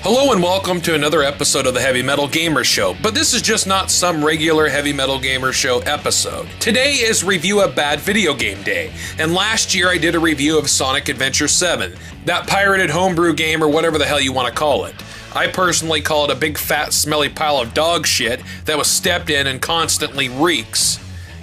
Hello and welcome to another episode of the Heavy Metal Gamer Show, but this is just not some regular Heavy Metal Gamer Show episode. Today is Review a Bad Video Game Day, and last year I did a review of Sonic Adventure 7, that pirated homebrew game or whatever the hell you want to call it. I personally call it a big fat smelly pile of dog shit that was stepped in and constantly reeks.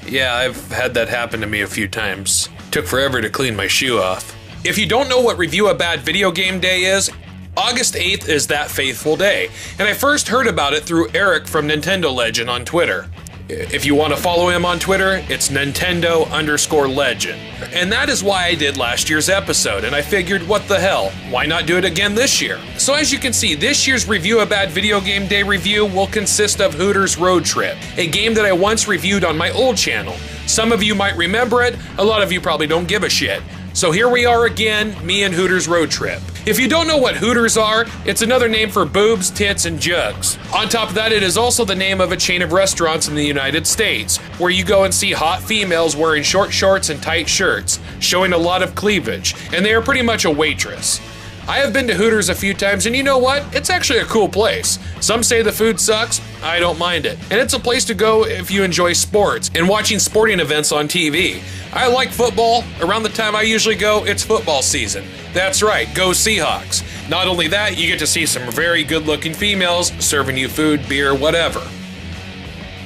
Yeah, I've had that happen to me a few times. Took forever to clean my shoe off. If you don't know what Review a Bad Video Game Day is, August 8th is that faithful day, and I first heard about it through Eric from Nintendo Legend on Twitter. If you want to follow him on Twitter, it's Nintendo_Legend. And that is why I did last year's episode, and I figured, what the hell, why not do it again this year? So as you can see, this year's Review a Bad Video Game Day review will consist of Hooters Road Trip, a game that I once reviewed on my old channel. Some of you might remember it, a lot of you probably don't give a shit. So here we are again, me and Hooters Road Trip. If you don't know what Hooters are, it's another name for boobs, tits, and jugs. On top of that, it is also the name of a chain of restaurants in the United States, where you go and see hot females wearing short shorts and tight shirts, showing a lot of cleavage, and they are pretty much a waitress. I have been to Hooters a few times, and you know what? It's actually a cool place. Some say the food sucks, I don't mind it. And it's a place to go if you enjoy sports and watching sporting events on TV. I like football. Around the time I usually go, it's football season. That's right, go Seahawks. Not only that, you get to see some very good-looking females serving you food, beer, whatever.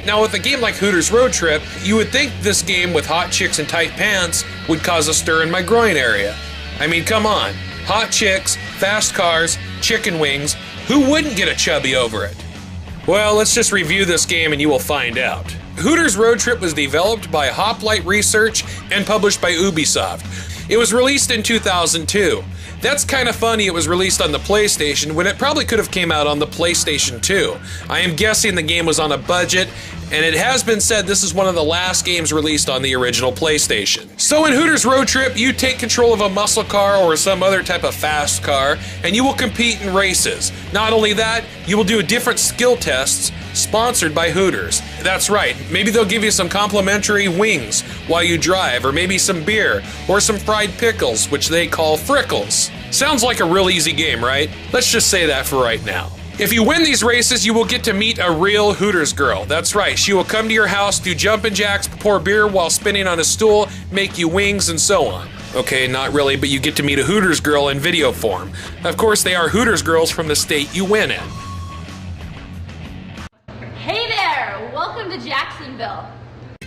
Now, with a game like Hooters Road Trip, you would think this game with hot chicks and tight pants would cause a stir in my groin area. I mean, come on. Hot chicks, fast cars, chicken wings, who wouldn't get a chubby over it? Well, let's just review this game and you will find out. Hooters Road Trip was developed by Hoplite Research and published by Ubisoft. It was released in 2002. That's kind of funny it was released on the PlayStation when it probably could have came out on the PlayStation 2. I am guessing the game was on a budget, and it has been said this is one of the last games released on the original PlayStation. So in Hooters Road Trip, you take control of a muscle car or some other type of fast car, and you will compete in races. Not only that, you will do different skill tests sponsored by Hooters. That's right, maybe they'll give you some complimentary wings while you drive, or maybe some beer, or some fried pickles, which they call frickles. Sounds like a real easy game, right? Let's just say that for right now. If you win these races, you will get to meet a real Hooters girl. That's right, she will come to your house, do jumping jacks, pour beer while spinning on a stool, make you wings, and so on. Okay, not really, but you get to meet a Hooters girl in video form. Of course, they are Hooters girls from the state you win in. Hey there! Welcome to Jacksonville.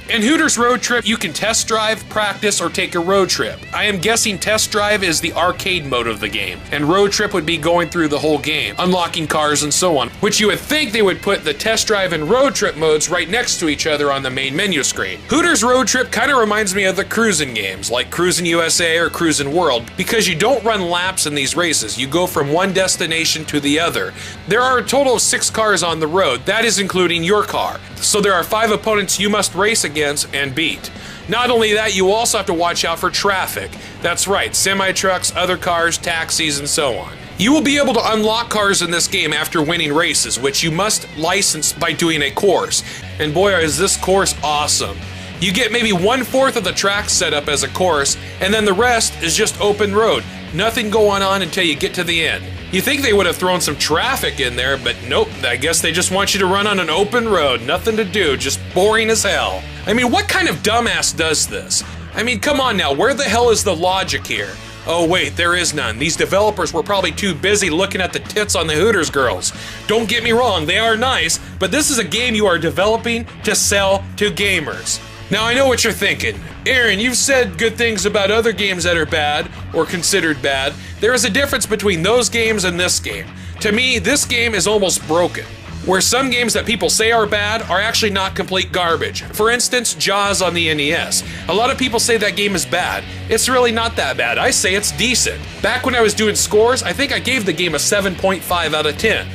In Hooters Road Trip, you can test drive, practice, or take a road trip. I am guessing test drive is the arcade mode of the game, and road trip would be going through the whole game, unlocking cars and so on, which you would think they would put the test drive and road trip modes right next to each other on the main menu screen. Hooters Road Trip kind of reminds me of the cruising games, like Cruisin' USA or Cruisin' World, because you don't run laps in these races, you go from one destination to the other. There are a total of 6 cars on the road, that is including your car, so there are 5 opponents you must race against and beat. Not only that, you also have to watch out for traffic. That's right, semi-trucks, other cars, taxis, and so on. You will be able to unlock cars in this game after winning races, which you must license by doing a course. And boy, is this course awesome. You get maybe 1/4 of the track set up as a course, and then the rest is just open road. Nothing going on until you get to the end. You think they would have thrown some traffic in there, but nope, I guess they just want you to run on an open road. Nothing to do, just boring as hell. I mean, what kind of dumbass does this? I mean, come on now, where the hell is the logic here? Oh wait, there is none. These developers were probably too busy looking at the tits on the Hooters girls. Don't get me wrong, they are nice, but this is a game you are developing to sell to gamers. Now I know what you're thinking. Aaron, you've said good things about other games that are bad, or considered bad. There is a difference between those games and this game. To me, this game is almost broken. Where some games that people say are bad are actually not complete garbage. For instance, Jaws on the NES. A lot of people say that game is bad. It's really not that bad. I say it's decent. Back when I was doing scores, I think I gave the game a 7.5 out of 10.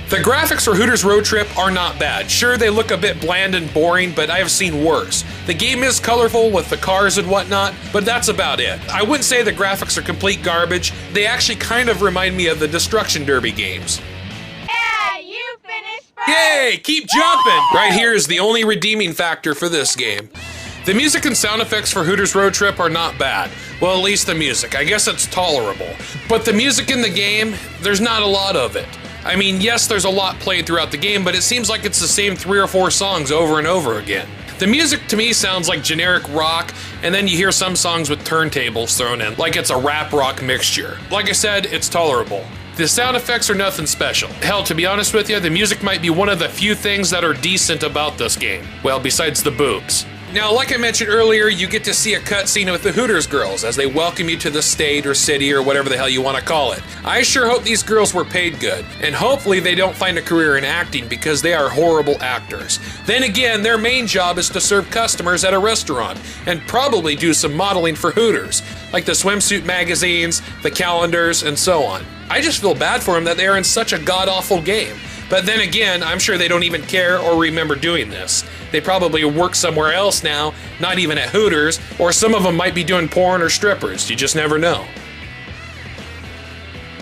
The graphics for Hooters Road Trip are not bad. Sure, they look a bit bland and boring, but I have seen worse. The game is colorful with the cars and whatnot, but that's about it. I wouldn't say the graphics are complete garbage. They actually kind of remind me of the Destruction Derby games. Yeah, you finished first! Yay! Keep jumping! Right here is the only redeeming factor for this game. The music and sound effects for Hooters Road Trip are not bad. Well, at least the music. I guess it's tolerable. But the music in the game, there's not a lot of it. I mean, yes, there's a lot played throughout the game, but it seems like it's the same 3 or 4 songs over and over again. The music to me sounds like generic rock, and then you hear some songs with turntables thrown in, like it's a rap rock mixture. Like I said, it's tolerable. The sound effects are nothing special. Hell, to be honest with you, the music might be one of the few things that are decent about this game. Well, besides the boobs. Now, like I mentioned earlier, you get to see a cutscene with the Hooters girls as they welcome you to the state or city or whatever the hell you want to call it. I sure hope these girls were paid good, and hopefully they don't find a career in acting because they are horrible actors. Then again, their main job is to serve customers at a restaurant and probably do some modeling for Hooters, like the swimsuit magazines, the calendars, and so on. I just feel bad for them that they are in such a god-awful game. But then again, I'm sure they don't even care or remember doing this. They probably work somewhere else now, not even at Hooters, or some of them might be doing porn or strippers. You just never know.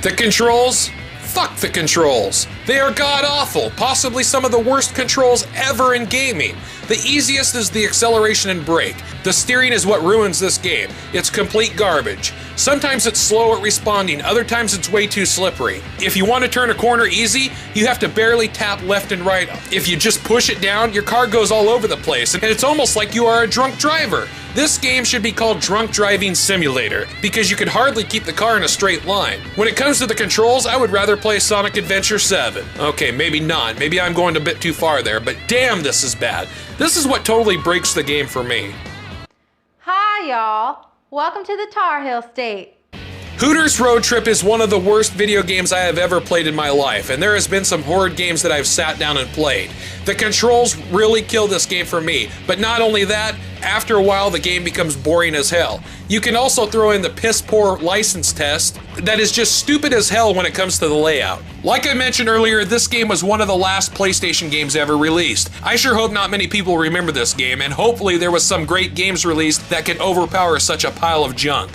The controls? Fuck the controls. They are god-awful, possibly some of the worst controls ever in gaming. The easiest is the acceleration and brake. The steering is what ruins this game. It's complete garbage. Sometimes it's slow at responding, other times it's way too slippery. If you want to turn a corner easy, you have to barely tap left and right. If you just push it down, your car goes all over the place, and it's almost like you are a drunk driver. This game should be called Drunk Driving Simulator, because you could hardly keep the car in a straight line. When it comes to the controls, I would rather play Sonic Adventure 7. Okay, maybe not. Maybe I'm going a bit too far there, but damn, this is bad. This is what totally breaks the game for me. Hi, y'all. Welcome to the Tar Heel State. Hooters Road Trip is one of the worst video games I have ever played in my life, and there has been some horrid games that I've sat down and played. The controls really kill this game for me, but not only that, after a while the game becomes boring as hell. You can also throw in the piss-poor license test that is just stupid as hell when it comes to the layout. Like I mentioned earlier, this game was one of the last PlayStation games ever released. I sure hope not many people remember this game, and hopefully there was some great games released that can overpower such a pile of junk.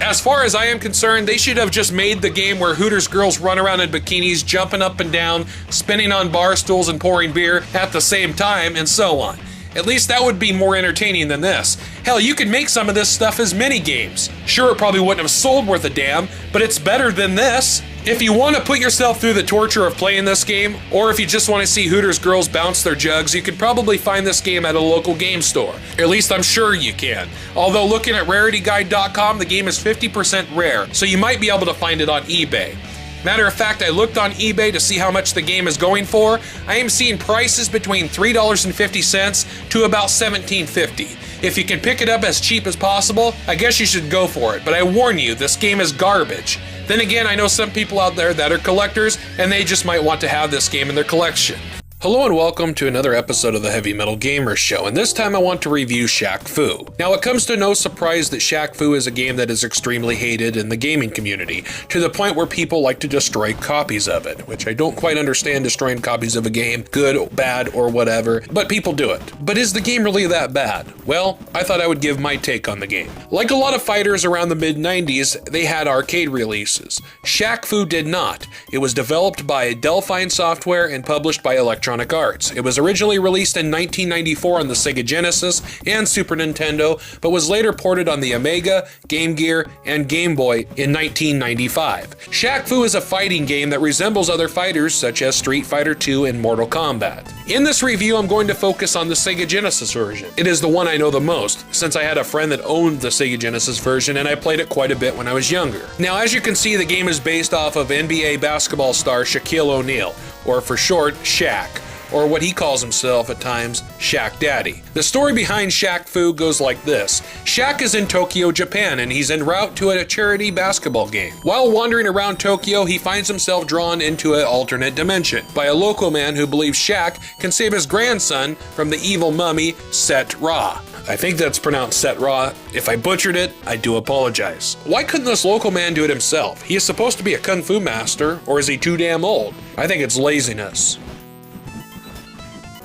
As far as I am concerned, they should have just made the game where Hooters girls run around in bikinis, jumping up and down, spinning on bar stools and pouring beer at the same time, and so on. At least that would be more entertaining than this. Hell, you could make some of this stuff as mini-games. Sure, it probably wouldn't have sold worth a damn, but it's better than this. If you want to put yourself through the torture of playing this game, or if you just want to see Hooters girls bounce their jugs, you could probably find this game at a local game store. At least I'm sure you can. Although looking at rarityguide.com, the game is 50% rare, so you might be able to find it on eBay. Matter of fact, I looked on eBay to see how much the game is going for. I am seeing prices between $3.50 to about $17.50. If you can pick it up as cheap as possible, I guess you should go for it, but I warn you, this game is garbage. Then again, I know some people out there that are collectors, and they just might want to have this game in their collection. Hello and welcome to another episode of the Heavy Metal Gamer Show, and this time I want to review Shaq Fu. Now, it comes to no surprise that Shaq Fu is a game that is extremely hated in the gaming community, to the point where people like to destroy copies of it, which I don't quite understand destroying copies of a game, good, bad, or whatever, but people do it. But is the game really that bad? Well, I thought I would give my take on the game. Like a lot of fighters around the mid-90s, they had arcade releases. Shaq Fu did not. It was developed by Delphine Software and published by Electronic Arts. It was originally released in 1994 on the Sega Genesis and Super Nintendo, but was later ported on the Amiga, Game Gear, and Game Boy in 1995. Shaq Fu is a fighting game that resembles other fighters such as Street Fighter II and Mortal Kombat. In this review, I'm going to focus on the Sega Genesis version. It is the one I know the most, since I had a friend that owned the Sega Genesis version and I played it quite a bit when I was younger. Now, as you can see, the game is based off of NBA basketball star Shaquille O'Neal, or for short, Shaq, or what he calls himself at times, Shaq Daddy. The story behind Shaq Fu goes like this. Shaq is in Tokyo, Japan, and he's en route to a charity basketball game. While wandering around Tokyo, he finds himself drawn into an alternate dimension by a local man who believes Shaq can save his grandson from the evil mummy, Set Ra. I think that's pronounced Set Ra. If I butchered it, I do apologize. Why couldn't this local man do it himself? He is supposed to be a kung fu master, or is he too damn old? I think it's laziness.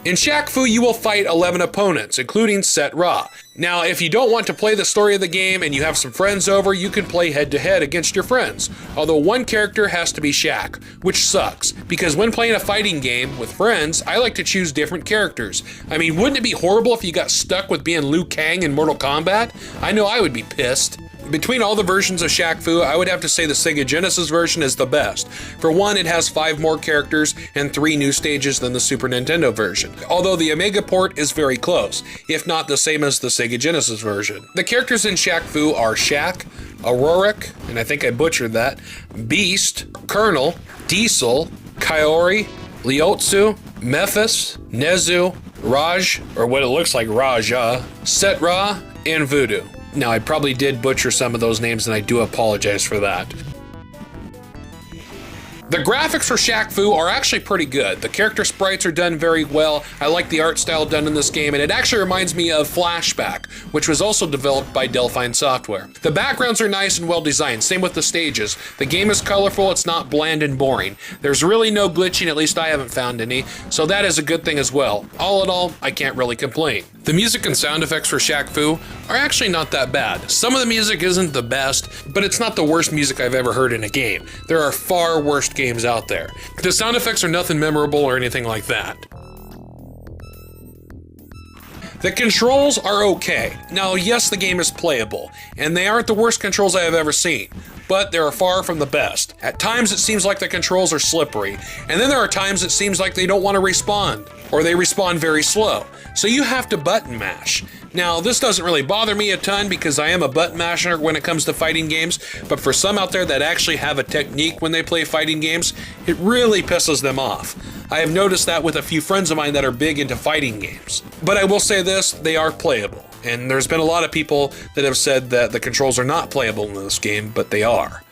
In Shaq Fu, you will fight 11 opponents, including Set Ra. Now, if you don't want to play the story of the game and you have some friends over, you can play head-to-head against your friends. Although one character has to be Shaq, which sucks, because when playing a fighting game with friends, I like to choose different characters. I mean, wouldn't it be horrible if you got stuck with being Liu Kang in Mortal Kombat? I know I would be pissed. Between all the versions of Shaq Fu, I would have to say the Sega Genesis version is the best. For one, it has 5 more characters and 3 new stages than the Super Nintendo version, although the Omega port is very close, if not the same as the Sega Genesis version. The characters in Shaq Fu are Shaq, Aurorik, and I think I butchered that, Beast, Colonel, Diesel, Kaori, Liotsu, Mephis, Nezu, Raj, or what it looks like Raja, Set Ra, and Voodoo. Now, I probably did butcher some of those names, and I do apologize for that. The graphics for Shaq Fu are actually pretty good. The character sprites are done very well. I like the art style done in this game, and it actually reminds me of Flashback, which was also developed by Delphine Software. The backgrounds are nice and well designed, same with the stages. The game is colorful, it's not bland and boring. There's really no glitching, at least I haven't found any, so that is a good thing as well. All in all, I can't really complain. The music and sound effects for Shaq Fu are actually not that bad. Some of the music isn't the best, but it's not the worst music I've ever heard in a game. There are far worse games out there. The sound effects are nothing memorable or anything like that. The controls are okay. Now, yes, the game is playable, and they aren't the worst controls I have ever seen, but they are far from the best. At times it seems like the controls are slippery, and then there are times it seems like they don't want to respond, or they respond very slow. So you have to button mash. Now, this doesn't really bother me a ton because I am a button masher when it comes to fighting games, but for some out there that actually have a technique when they play fighting games, it really pisses them off. I have noticed that with a few friends of mine that are big into fighting games. But I will say this, they are playable. And there's been a lot of people that have said that the controls are not playable in this game, but they are.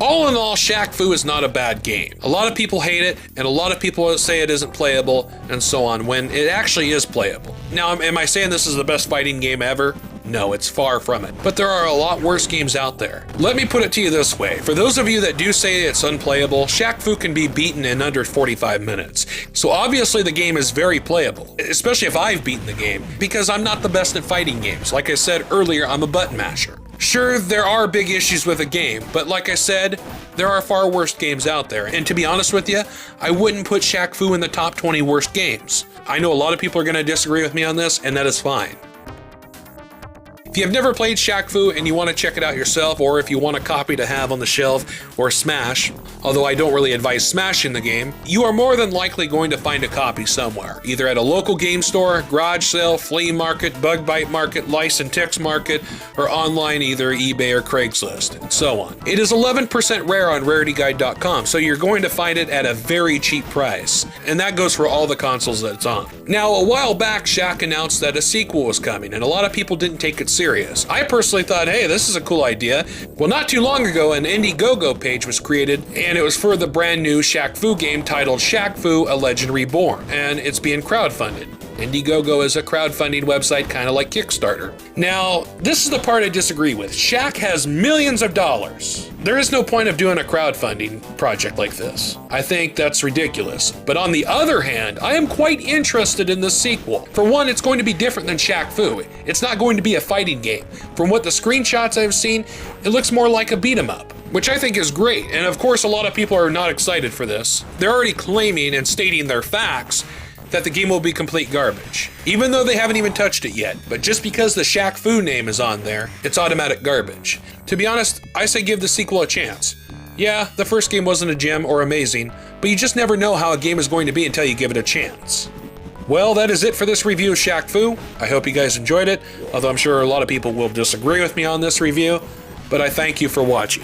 All in all, Shaq Fu is not a bad game. A lot of people hate it, and a lot of people say it isn't playable, and so on, when it actually is playable. Now, am I saying this is the best fighting game ever? No, it's far from it. But there are a lot worse games out there. Let me put it to you this way. For those of you that do say it's unplayable, Shaq Fu can be beaten in under 45 minutes. So obviously the game is very playable, especially if I've beaten the game, because I'm not the best at fighting games. Like I said earlier, I'm a button masher. Sure, there are big issues with a game, but like I said, there are far worse games out there. And to be honest with you, I wouldn't put Shaq Fu in the top 20 worst games. I know a lot of people are going to disagree with me on this, and that is fine. If you've never played Shaq Fu and you want to check it out yourself, or if you want a copy to have on the shelf or smash, although I don't really advise smashing the game, you are more than likely going to find a copy somewhere, either at a local game store, garage sale, flea market, bug bite market, lice and ticks market, or online either eBay or Craigslist, and so on. It is 11% rare on rarityguide.com, so you're going to find it at a very cheap price, and that goes for all the consoles that it's on. Now, a while back, Shaq announced that a sequel was coming, and a lot of people didn't take it seriously. I personally thought, hey, this is a cool idea. Well, not too long ago, an Indiegogo page was created, and it was for the brand new Shaq Fu game titled Shaq Fu: A Legend Reborn, and it's being crowdfunded. Indiegogo is a crowdfunding website, kind of like Kickstarter. Now, this is the part I disagree with. Shaq has millions of dollars. There is no point of doing a crowdfunding project like this. I think that's ridiculous. But on the other hand, I am quite interested in this sequel. For one, it's going to be different than Shaq Fu. It's not going to be a fighting game. From what the screenshots I've seen, it looks more like a beat 'em up, which I think is great. And of course, a lot of people are not excited for this. They're already claiming and stating their facts that the game will be complete garbage, even though they haven't even touched it yet. But just because the Shaq Fu name is on there, it's automatic garbage. To be honest, I say give the sequel a chance. Yeah, the first game wasn't a gem or amazing, but you just never know how a game is going to be until you give it a chance. Well, that is it for this review of Shaq Fu. I hope you guys enjoyed it, although I'm sure a lot of people will disagree with me on this review, but I thank you for watching.